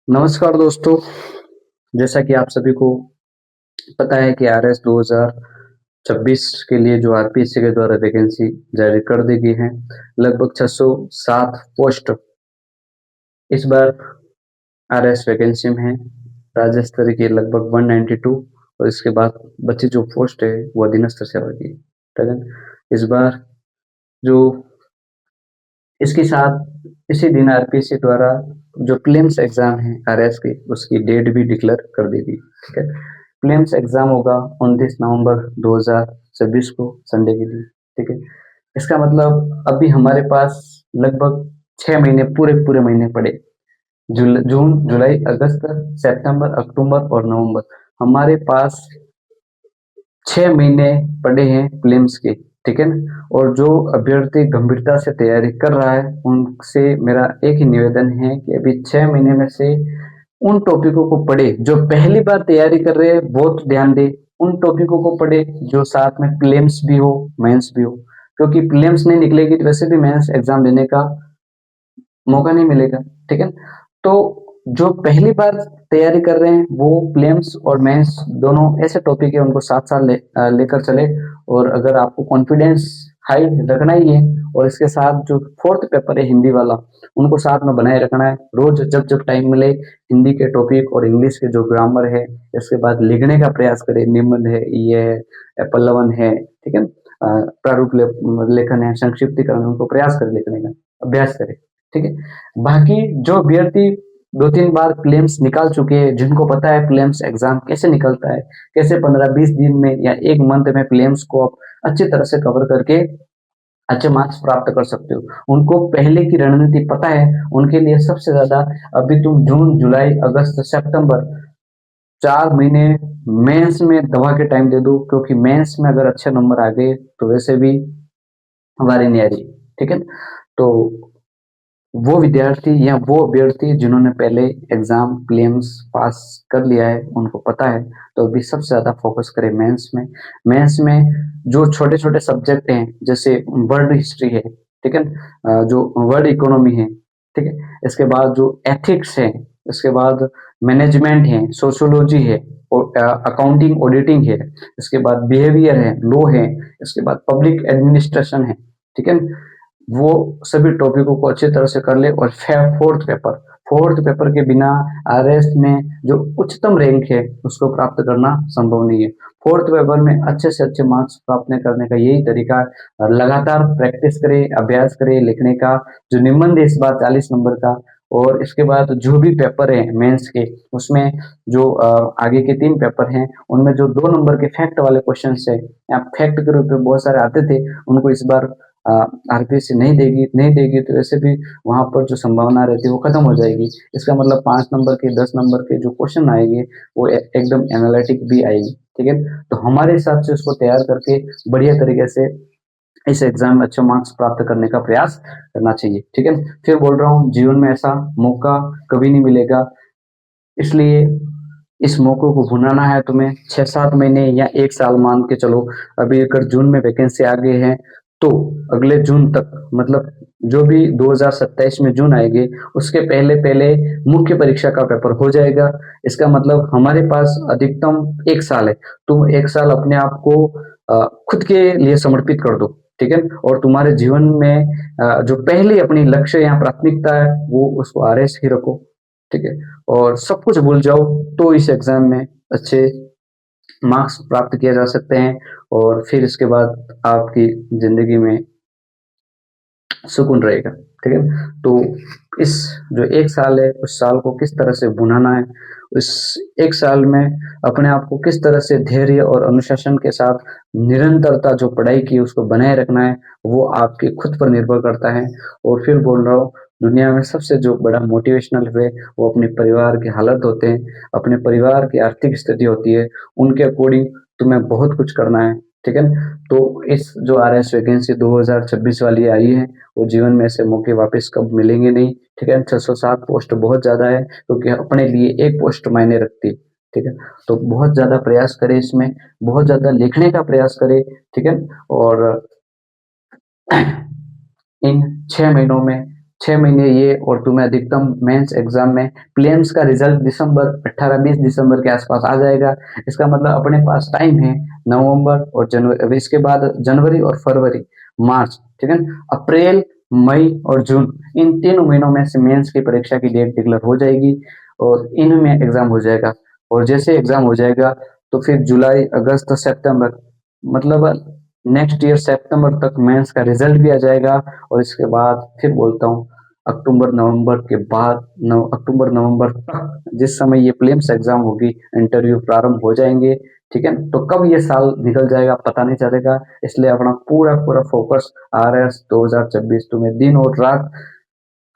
नमस्कार दोस्तों। जैसा कि आप सभी को पता है कि आरएस 2026 के लिए जो आरपीएससी के द्वारा वैकेंसी जारी कर दी गई है, लगभग 607 पोस्ट इस बार आरएस वैकेंसी में है। राज्य स्तर की लगभग 192 और इसके बाद बची जो पोस्ट है वो अधीन स्तर सेवा की। ठीक है, इस बार जो इसके साथ इसी दिन आरपीएससी द्वारा जो प्रीलिम्स एग्जाम है आरएस की, उसकी डेट भी डिक्लेयर कर दी गई। ठीक है, प्रीलिम्स एग्जाम होगा 29 नवंबर 2026 को, संडे के दिन। ठीक है, इसका मतलब अभी हमारे पास लगभग 6 महीने, पूरे पूरे महीने पड़े। जून, जुलाई, अगस्त, सितंबर, अक्टूबर और नवंबर, हमारे पास 6 महीने पड़े हैं प्रीलिम्स के। ठीक है ना, और जो अभ्यर्थी गंभीरता से तैयारी कर रहा है उनसे मेरा एक ही निवेदन है कि अभी 6 महीने में से उन टॉपिकों को पढ़े जो पहली बार तैयारी कर रहे हैं, बहुत ध्यान दे। उन टॉपिकों को पढ़े जो साथ में प्रीलिम्स भी हो, मेंस भी हो, क्योंकि प्रीलिम्स नहीं निकलेगी तो वैसे भी मेंस एग्जाम देने का मौका नहीं मिलेगा। ठीक है, तो जो पहली बार तैयारी कर रहे हैं वो प्रीलिम्स और मेंस दोनों ऐसे टॉपिक है, उनको साथ साथ लेकर चले। और अगर आपको कॉन्फिडेंस हाई रखना ही है, और इसके साथ जो फोर्थ पेपर है हिंदी वाला, उनको साथ में बनाए रखना है। रोज जब जब टाइम मिले हिंदी के टॉपिक और इंग्लिश के जो ग्रामर है, इसके बाद लिखने का प्रयास करें। निबंध है, ये है, पल्लवन है, ठीक है, प्रारूप लेखन है, संक्षिप्तीकरण, उनको प्रयास करें लिखने का, अभ्यास करें। ठीक है, बाकी जो अभ्यर्थी 2-3 बार प्रीलिम्स निकाल चुके हैं, जिनको पता है प्रीलिम्स एग्जाम कैसे निकलता है, कैसे 15-20 दिन में या एक मंथ में प्रीलिम्स को आप अच्छी तरह से कवर करके अच्छे मार्क्स प्राप्त कर सकते हो, उनको पहले की रणनीति पता है। उनके लिए सबसे ज्यादा अभी तुम जून, जुलाई, अगस्त, सितंबर 4 महीने मेंस में दबा के टाइम दे दो, क्योंकि मेंस में अगर अच्छे नंबर आ गए तो वैसे भी हमारी नहीं आ रही। ठीक है, तो वो विद्यार्थी या वो अभ्यर्थी जिन्होंने पहले एग्जाम प्रीलिम्स पास कर लिया है, उनको पता है, तो अभी सबसे ज्यादा फोकस करें मेंस में। मेंस में जो छोटे छोटे सब्जेक्ट हैं, जैसे वर्ल्ड हिस्ट्री है, ठीक है, जो वर्ल्ड इकोनॉमी है, ठीक है, इसके बाद जो एथिक्स है, इसके बाद मैनेजमेंट है, सोशियोलॉजी है, अकाउंटिंग ऑडिटिंग है, इसके बाद बिहेवियर है, लॉ है, इसके बाद पब्लिक एडमिनिस्ट्रेशन है। ठीक है, वो सभी टॉपिकों को अच्छी तरह से कर ले। और फोर्थ पेपर के बिना आरएस में जो उच्चतम रैंक है उसको प्राप्त करना संभव नहीं है। फोर्थ पेपर में अच्छे से अच्छे मार्क्स प्राप्त करने का यही तरीका है, लगातार प्रैक्टिस करे, अभ्यास करे लिखने का। जो निबंध है इस बार 40 नंबर का, और इसके बाद जो भी पेपर है मेंस के, उसमें जो आगे के 3 पेपर हैं, उनमें जो 2 नंबर के फैक्ट वाले क्वेश्चन है या फैक्ट के रूप में बहुत सारे आते थे, उनको इस बार आरपीएससी नहीं देगी तो वैसे भी वहां पर जो संभावना रहती है वो खत्म हो जाएगी। इसका मतलब 5 नंबर के, 10 नंबर के जो क्वेश्चन आएंगे वो एकदम एनालिटिक भी आएगी। ठीक है, तो हमारे हिसाब से उसको तैयार करके बढ़िया तरीके से इस एग्जाम में अच्छे मार्क्स प्राप्त करने का प्रयास करना चाहिए। ठीक है, फिर बोल रहा हूँ, जीवन में ऐसा मौका कभी नहीं मिलेगा, इसलिए इस मौके को भुनाना है तुम्हें। 6-7 महीने या 1 साल मान के चलो। अभी अगर जून में वैकेंसी आ गई है तो अगले जून तक, मतलब जो भी 2027 में जून आएगी, उसके पहले पहले मुख्य परीक्षा का पेपर हो जाएगा। इसका मतलब हमारे पास अधिकतम 1 साल है। तुम 1 साल अपने आप को खुद के लिए समर्पित कर दो। ठीक है, और तुम्हारे जीवन में जो पहली अपनी लक्ष्य या प्राथमिकता है वो उसको आरएस ही रखो। ठीक है, और सब कुछ भूल जाओ तो इस एग्जाम में अच्छे मार्क्स प्राप्त किए जा सकते हैं, और फिर इसके बाद आपकी जिंदगी में सुकून रहेगा। ठीक है, तो इस जो 1 साल है, उस साल को किस तरह से बुनाना है, उस 1 साल में अपने आप को किस तरह से धैर्य और अनुशासन के साथ निरंतरता जो पढ़ाई की उसको बनाए रखना है, वो आपके खुद पर निर्भर करता है। और फिर बोल रहा हूँ, दुनिया में सबसे जो बड़ा मोटिवेशनल है वो अपने परिवार के हालत होते हैं, अपने परिवार की आर्थिक स्थिति होती है, उनके अकॉर्डिंग तुम्हें बहुत कुछ करना है। ठीक है, तो इस जो आरएस वैकेंसी 2026 वाली आई है, वो जीवन में ऐसे मौके वापस कब मिलेंगे नहीं। ठीक है, 607 पोस्ट बहुत ज्यादा है, क्योंकि अपने लिए एक पोस्ट मायने रखती है। ठीक है, तो बहुत ज्यादा प्रयास करें, इसमें बहुत ज्यादा लिखने का प्रयास करें। ठीक है, और इन 6 महीनों में 6 महीने ये, और तुम्हें अधिकतम मेंस एग्जाम में प्रीलिम्स का रिजल्ट दिसंबर 18-20 दिसंबर के आसपास आ जाएगा। इसका मतलब अपने पास टाइम है नवंबर और जनवरी, अभी इसके बाद जनवरी और फरवरी, मार्च, ठीक है, अप्रैल, मई और जून, इन तीनों महीनों में से मेंस की परीक्षा की डेट डिक्लेयर हो जाएगी और इनमें एग्जाम हो जाएगा। और जैसे एग्जाम हो जाएगा तो फिर जुलाई, अगस्त, सितंबर, मतलब नेक्स्ट ईयर सितंबर तक मेंस का रिजल्ट भी आ जाएगा। और इसके बाद फिर बोलता हूँ अक्टूबर नवंबर के बाद, अक्टूबर नवंबर तक जिस समय ये प्रीलिम्स एग्जाम होगी, इंटरव्यू प्रारंभ हो जाएंगे, ठीक है। तो कब ये साल निकल जाएगा पता नहीं चलेगा, इसलिए अपना पूरा पूरा फोकस RS 2024 तुम्हें दिन और रात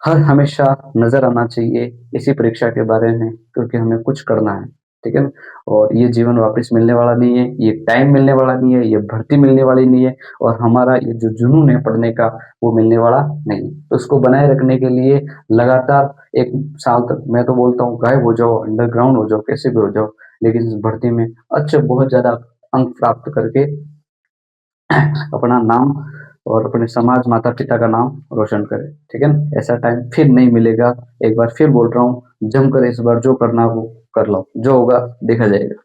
हर हमेशा नजर आना चाहिए इसी परीक्षा के बारे में, क्योंकि हमें कुछ करना है, ठीक है ना। और ये जीवन वापस मिलने वाला नहीं है, ये टाइम मिलने वाला नहीं है, ये भर्ती मिलने वाली नहीं है, और हमारा ये जो जुनून है पढ़ने का वो मिलने वाला नहीं। तो उसको बनाए रखने के लिए लगातार 1 साल तक मैं तो बोलता हूँ गायब हो जाओ, अंडरग्राउंड हो जाओ, कैसे भी हो जाओ, लेकिन इस भर्ती में अच्छे बहुत ज्यादा अंक प्राप्त करके अपना नाम और अपने समाज, माता पिता का नाम रोशन करे, ठीक है ना। ऐसा टाइम फिर नहीं मिलेगा। एक बार फिर बोल रहा हूँ, जमकर इस बार जो करना हो कर लो, जो होगा देखा जाएगा।